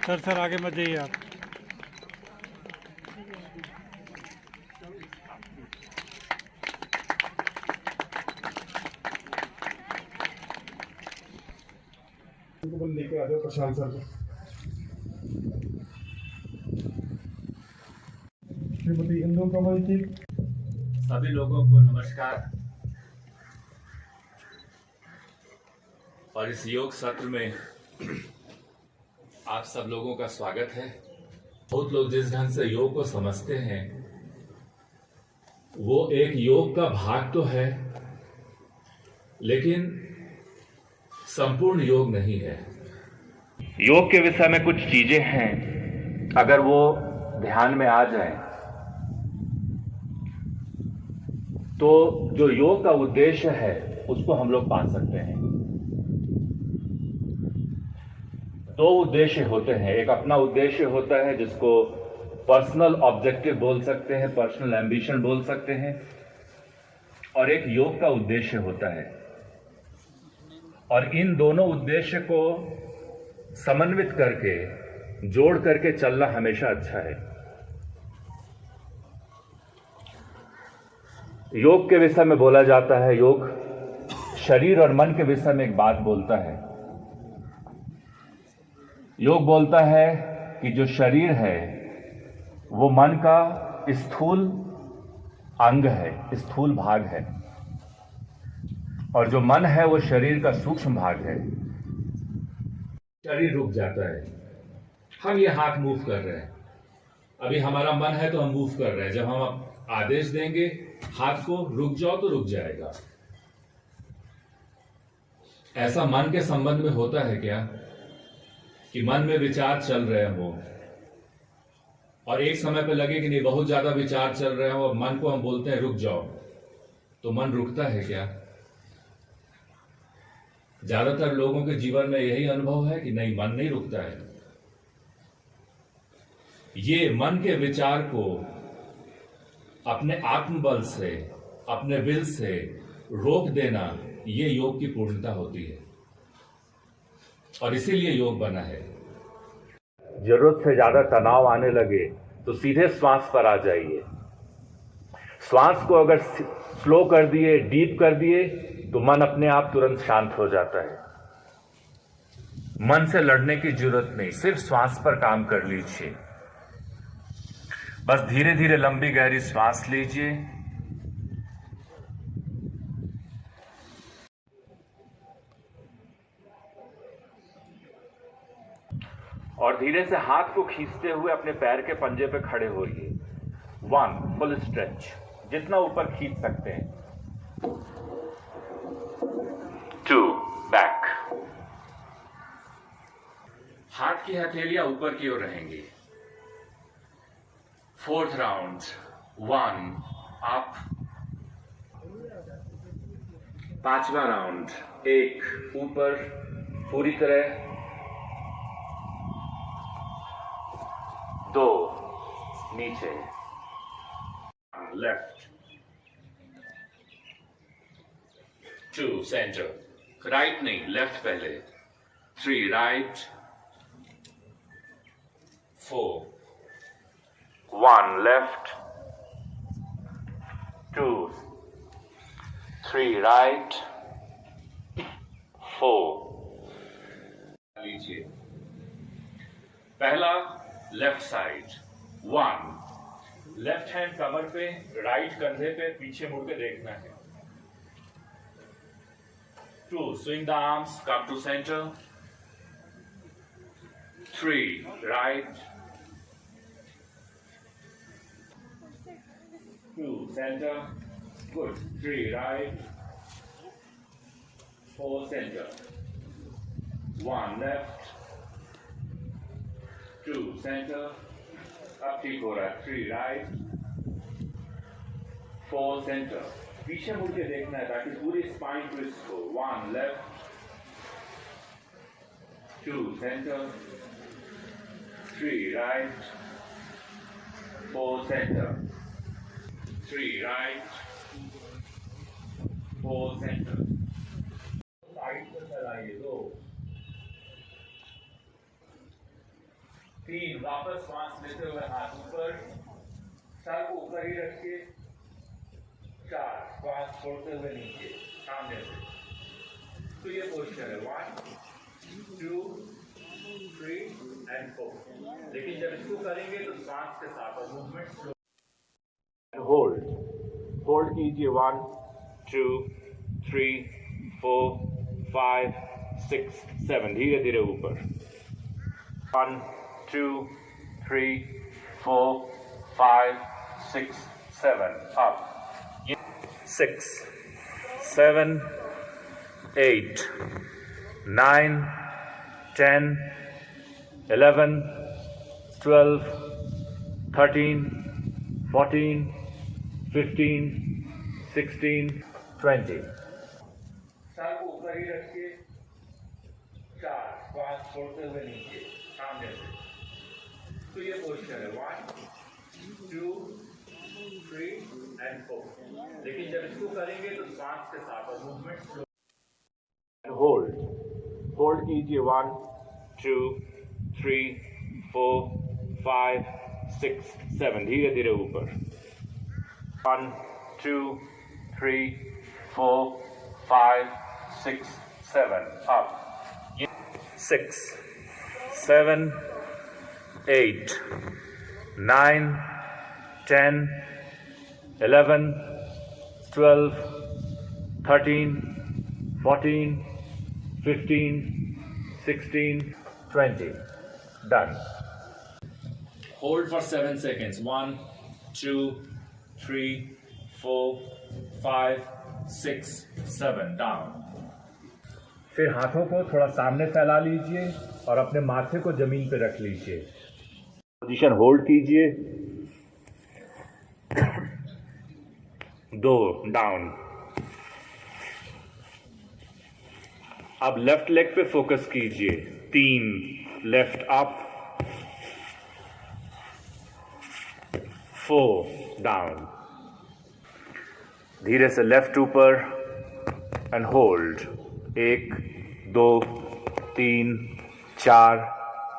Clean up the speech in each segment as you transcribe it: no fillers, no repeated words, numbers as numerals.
Sir आगे मत जाइए आप। लेके आ जाओ प्रशांत सर को। श्रीमती इंदु कमल जी। सभी लोगों को नमस्कार। और इस योग सत्र में आप सब लोगों का स्वागत है। बहुत लोग जिस ढंग से योग को समझते हैं वो एक योग का भाग तो है, लेकिन संपूर्ण योग नहीं है। योग के विषय में कुछ चीजें हैं, अगर वो ध्यान में आ जाए तो जो योग का उद्देश्य है उसको हम लोग पा सकते हैं। दो उद्देश्य होते हैं। एक अपना उद्देश्य होता है जिसको पर्सनल ऑब्जेक्टिव बोल सकते हैं, पर्सनल एम्बिशन बोल सकते हैं, और एक योग का उद्देश्य होता है। और इन दोनों उद्देश्य को समन्वित करके, जोड़ करके चलना हमेशा अच्छा है। योग के विषय में बोला जाता है, योग शरीर और मन के विषय में एक बात बोलता है। योग बोलता है कि जो शरीर है वो मन का स्थूल अंग है, स्थूल भाग है, और जो मन है वो शरीर का सूक्ष्म भाग है। शरीर रुक जाता है, हम ये हाथ मूव कर रहे हैं, अभी हमारा मन है तो हम मूव कर रहे हैं। जब हम आदेश देंगे हाथ को रुक जाओ तो रुक जाएगा। ऐसा मन के संबंध में होता है क्या कि मन में विचार चल रहे हों और एक समय पे लगे कि नहीं बहुत ज्यादा विचार चल रहे हो और मन को हम बोलते हैं रुक जाओ, तो मन रुकता है क्या? ज्यादातर लोगों के जीवन में यही अनुभव है कि नहीं, मन नहीं रुकता है। ये मन के विचार को अपने आत्मबल से, अपने विल से रोक देना, ये योग की पूर्णता होती है और इसीलिए योग बना है। जरूरत से ज्यादा तनाव आने लगे तो सीधे श्वास पर आ जाइए। श्वास को अगर स्लो कर दिए, डीप कर दिए, तो मन अपने आप तुरंत शांत हो जाता है। मन से लड़ने की जरूरत नहीं, सिर्फ श्वास पर काम कर लीजिए। बस धीरे धीरे लंबी गहरी श्वास लीजिए और धीरे से हाथ को खींचते हुए अपने पैर के पंजे पे खड़े होइए। 1 फुल स्ट्रेच, जितना ऊपर खींच सकते हैं। 2 बैक, हाथ की हथेलियां ऊपर की ओर रहेंगी। 4th round, 1 up. 5वां राउंड, 1 ऊपर पूरी तरह, 2 नीचे। लेफ्ट, 2 सेंटर, राइट नहीं, लेफ्ट पहले। 3 राइट, 4, 1 लेफ्ट, 2, 3 राइट, 4। लीजिए पहला लेफ्ट साइड। 1 लेफ्ट हैंड कमर पे, राइट कंधे पे, पीछे मुड़ के देखना है। 2 swing the arms, come to centre. 3 right, 2 center, good. 3 right, 4 center, 1 left, 2 center, अब ठीक हो रहा है। 3 right, 4 center, पीछे मुड़ के देखना है ताकि पूरी स्पाइन ट्विस्ट हो। 1 left, 2 center, 3 right, 4 center, 3 right, 4 center। Side पर चलाइए। 2 3 वापस सांस लेते हुए हाथ ऊपर, सर को ऊपर ही रखिए। 4 सांस छोड़ते हुए नीचे सामने से। तो ये पोस्चर है 1 2 3 एंड 4। लेकिन जब इसको करेंगे तो सांस के साथ और मूवमेंट स्लो। होल्ड कीजिए 1 2 3 4 5 6 7। धीरे धीरे ऊपर 1 2 3 4 5 6 7 अप 6 7 8 9 10 11 12 13 14 15 16 20। सर को ऊपर ही रखिए। 4 सांस छोड़ते हुए नीचे सामने से। तो ये पोस्चर है 1 2 3 एंड 4। लेकिन जब इसको करेंगे तो सांस के साथ और मूवमेंट स्लो। होल्ड कीजिए 1 2 3 4 5 6 7। धीरे धीरे ऊपर 1 2 3 4 5 6 7 up 6 7 8 9 10 11 12 13 14 15 16 20। Done. Hold for 7 seconds. 1 2 3 4 5 6 7। Down. फिर हाथों को थोड़ा सामने फैला लीजिए और अपने माथे को जमीन पे रख लीजिए। पोजीशन होल्ड कीजिए। 2 डाउन। अब लेफ्ट लेग पे फोकस कीजिए। 3 लेफ्ट अप 4 डाउन। धीरे से लेफ्ट ऊपर एंड होल्ड 1 2 3 4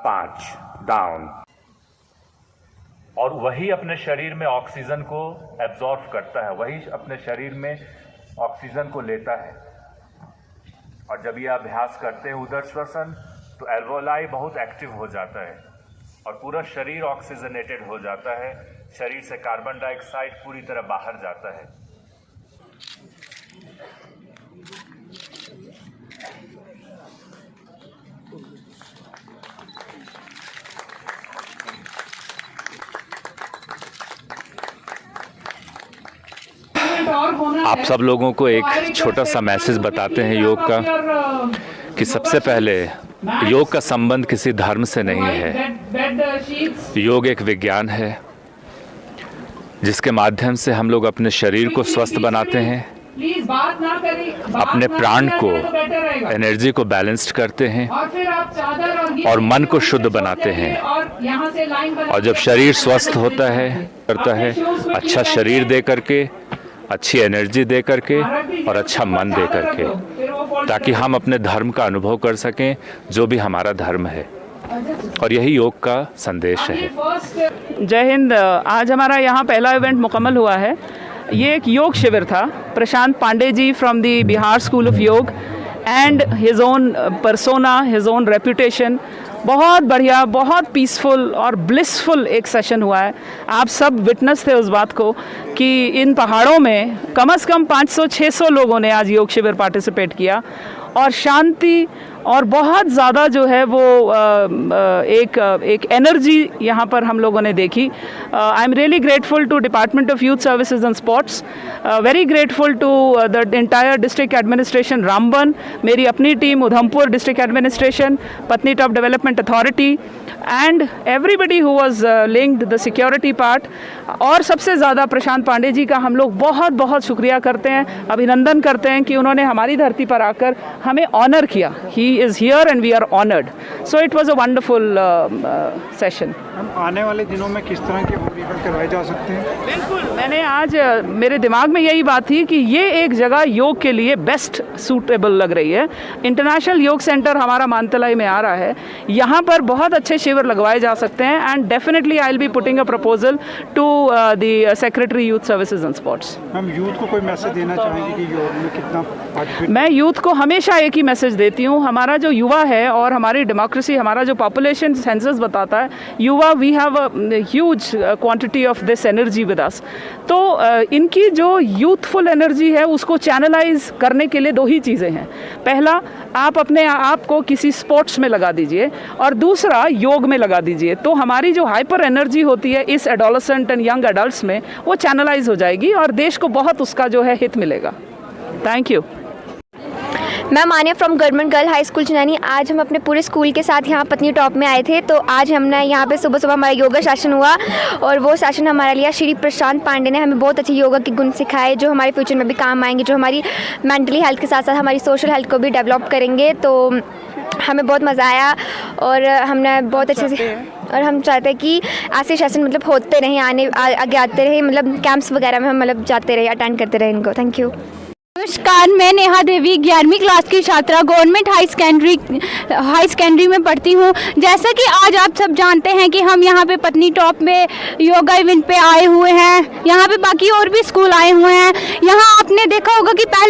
5 डाउन। और वही अपने शरीर में ऑक्सीजन को एब्जॉर्ब करता है, वही अपने शरीर में ऑक्सीजन को लेता है। और जब ये अभ्यास करते हैं उदर श्वसन तो एल्वोलाई बहुत एक्टिव हो जाता है और पूरा शरीर ऑक्सीजनेटेड हो जाता है। शरीर से कार्बन डाइऑक्साइड पूरी तरह बाहर जाता है। आप सब लोगों को एक छोटा सा मैसेज बताते हैं योग का, कि सबसे पहले योग का संबंध किसी धर्म से नहीं है। योग एक विज्ञान है जिसके माध्यम से हम लोग अपने शरीर को स्वस्थ बनाते हैं, अपने प्राण को, एनर्जी को बैलेंस्ड करते हैं और मन को शुद्ध बनाते हैं। और जब शरीर स्वस्थ होता है अच्छा शरीर दे करके, अच्छी एनर्जी दे करके और अच्छा मन दे करके, ताकि हम अपने धर्म का अनुभव कर सकें जो भी हमारा धर्म है। और यही योग का संदेश है। जय हिंद। आज हमारा यहाँ पहला इवेंट मुकम्मल हुआ है। ये एक योग शिविर था। Prashant Pandey ji from the Bihar school of yoga and his own persona, his own reputation. बहुत बढ़िया, बहुत पीसफुल और ब्लिसफुल एक सेशन हुआ है। आप सब विटनेस थे उस बात को कि इन पहाड़ों में कम से कम 500-600 लोगों ने आज योग शिविर पार्टिसिपेट किया और शांति और बहुत ज़्यादा जो है वो एक एनर्जी यहाँ पर हम लोगों ने देखी। I am really grateful to department of youth services and sports, very grateful to the entire district administration Ramban, मेरी अपनी team Udhampur district administration, Patnitop development authority and everybody who was linked the security part. और सबसे ज़्यादा प्रशांत पांडे जी का हम लोग बहुत बहुत शुक्रिया करते हैं, अभिनंदन करते हैं कि उन्होंने हमारी धरती पर आकर हमें ऑनर किया। ही he is here and we are honored. So it was a wonderful session. हम आने वाले दिनों में किस तरह के और इवेंट करवाए जा सकते हैं? बिल्कुल, मैंने आज मेरे दिमाग में यही बात थी कि ये एक जगह योग के लिए बेस्ट सूटेबल लग रही है। इंटरनेशनल योग सेंटर हमारा मानतलाई में आ रहा है, यहाँ पर बहुत अच्छे शिविर लगवाए जा सकते हैं and definitely I will be putting a proposal to the secretary youth services and sports. हम यूथ को कोई मैसेज देना चाहेंगे कि योग में कितना पार्टिसिपेट? मैं यूथ को हमेशा एक ही मैसेज देती हूँ, हमारा जो युवा है और हमारी डेमोक्रेसी, हमारा जो पॉपुलेशन सेंसस बताता है, युवा we have a huge quantity of this energy with us. तो इनकी जो यूथफुल एनर्जी है उसको चैनलाइज करने के लिए दो ही चीज़ें हैं। पहला, आप अपने आप को किसी स्पोर्ट्स में लगा दीजिए और दूसरा योग में लगा दीजिए। तो हमारी जो हाइपर एनर्जी होती है इस एडोलेसेंट एंड यंग एडल्ट्स में, वो चैनलाइज हो जाएगी और देश को बहुत उसका जो है हित मिलेगा। Thank you. मैं मानिया from government girl high school Chenani. आज हम अपने पूरे स्कूल के साथ यहाँ पत्नी टॉप में आए थे। तो आज हमने यहाँ पे सुबह सुबह हमारा योगा सेशन हुआ और वो सेशन हमारे लिए श्री प्रशांत पांडे ने हमें बहुत अच्छे योगा के गुण सिखाए जो हमारे फ्यूचर में भी काम आएंगे, जो हमारी मेंटली हेल्थ के साथ साथ हमारी सोशल हेल्थ को भी डेवलप करेंगे। तो हमें बहुत मज़ा आया और हमने बहुत अच्छे से, और हम चाहते हैं कि ऐसे सेशन मतलब होते रहें, आगे आते रहे, मतलब कैंप्स वगैरह में हम मतलब जाते रहे, अटेंड करते रहे इनको। Thank you. नमस्कार, मैं नेहा देवी 11वीं क्लास की छात्रा गवर्नमेंट हाई सेकेंडरी में पढ़ती हूँ। जैसा कि आज आप सब जानते हैं कि हम यहाँ पे पत्नी टॉप में योगा इवेंट पे आए हुए हैं। यहाँ पे बाकी और भी स्कूल आए हुए हैं। यहाँ आपने देखा होगा कि पहले